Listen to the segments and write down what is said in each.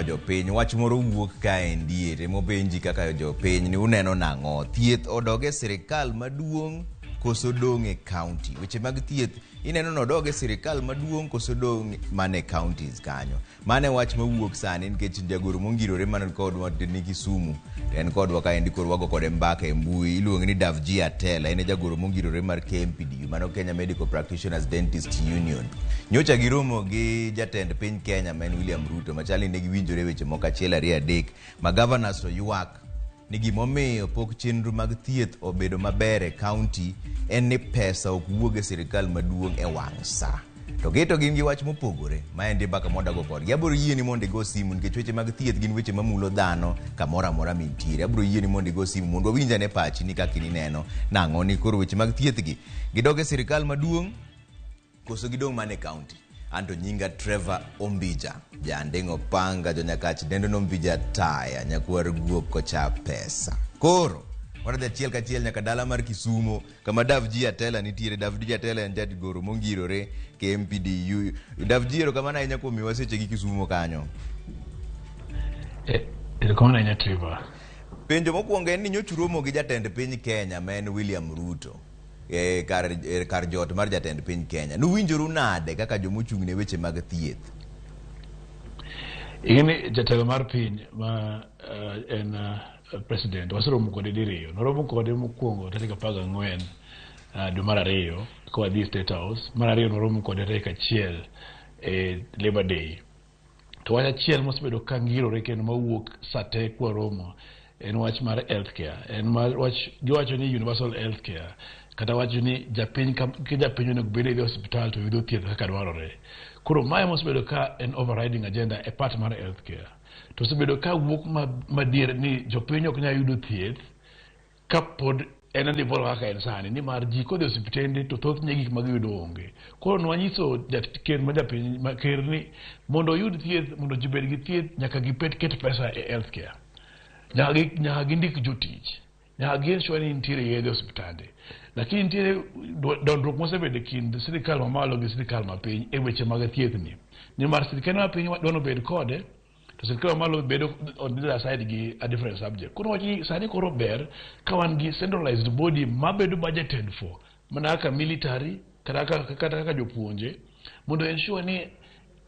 kaka jopiny wach moro wuok kae ndiere mopenji kaka jopiny ni uneno nang'o thieth odoge sirikal maduong' koso dong' e county weche mag thieth ineno no doge sirikal maduong' koso dong' mane counties kanyo mane wach mawuok sani nikech jagoro mongirore man kod watni Kisumu en kodwa ka endi korwago kode mbaka e mbui iluongo ni Davji en jagoro mongirore mar KMPDU mano Kenya Medical Practitioners Dentist Union nyocha giromo gi jatend piny Kenya men William Ruto machali ne giwinjore weche moko achiel ariyo adek ma Gavanas to ywak ni gimomiyo pok chenro mag thieth obedo maber e county en ni pesa ok wuog e sirikal maduong' e wang' sa to geto gin gi wach mopogore ma endi baka modago kodgi abro yie ni mondo go simu nikech weche mag thieth gin weche mamulo dhano kamoro amora mintiere abro yie ni mondo go simu mondo winja ne pachi ni kaka ineno nang'o ni koro weche mag thieth gi gidoge sirikal maduong' koso gidong' mane county anto nyinga Trevor Ombija jandeng'o panga jonyakach dendo nombija taya nyakwar guok kocha pesa koro wadhi achiel kachiel nyaka dala mar Kisumo kama Davji nitiere Davji en jagoro mongirore KMPDU Davji kama na nyako miwa seche gi Kisumo kanyo kama na Trevor penjo mokwongo en ni nyocha romo gi jatend piny Kenya men William Ruto kar jot mar jatend piny Kenya nuwinjoru nade kaka jomochung'ne weche mag thieth igini jatelo mar piny ma en president waseromo kode diriyo noromo kode mokwongo tarik 14 dwe mar ariyo koa dhi State House mar ariyo noromo kode tarik 1 e Labor Day to wach achiel mosebedo ka ngirore kendo mawuok sate kwa romo en wach mar healthcare en wach giwacho ni universal healthcare kata wacho ni japiny onego bed e hospital to yudo thieth kaka dwarore koro mae mosebedo ka en overriding agenda e part mar healthcare to osebedo ka wuok madier ni jopiny ok nyal yudo thieth ka pod en level kaka en sani ni mar ji kodhi osiptende to thoth nye gik magiyudo onge koro nwanyiso ker ma japiny ker ni mondo oyud thieth mondo ji bed gi thieth nyaka ket pesa e healthcare nyaka gindik jotich nyaka gi-ensure ni nitiere yedhe osiptande lakini nitiere dondruok mosebedo e kind sirikal mamalo gi sirikal mapiny e weche mag thieth ni mar sirikal mapiny dwano bed kode to sirikal mamalo bedo on the other side gi a different subject koro wach sani koro ber ka wan gi centralized body mabedo budgeted for mana kaka military kata jopuonje mondo ensure ni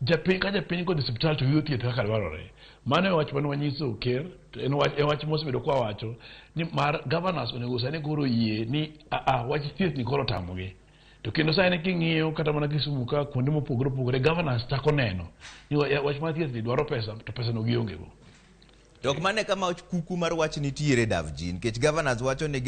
japiny kodhi hospital to yudo thieth kaka dwarore mano e wach manwanyiso ker en wach mosebedo kwa wacho ni mar Gavanas onego sani koro yie ni wach thieth ni koro tamogi to kendo sani king'iyo kata mana Kisumu ka kuonde mopogore opogore Gavanas chako neno ni wach mar thieth ni dwaro pesa to pesa no giongego to ok mane kama kuku mar wach nitiere Davji nikech Gavanas wacho ni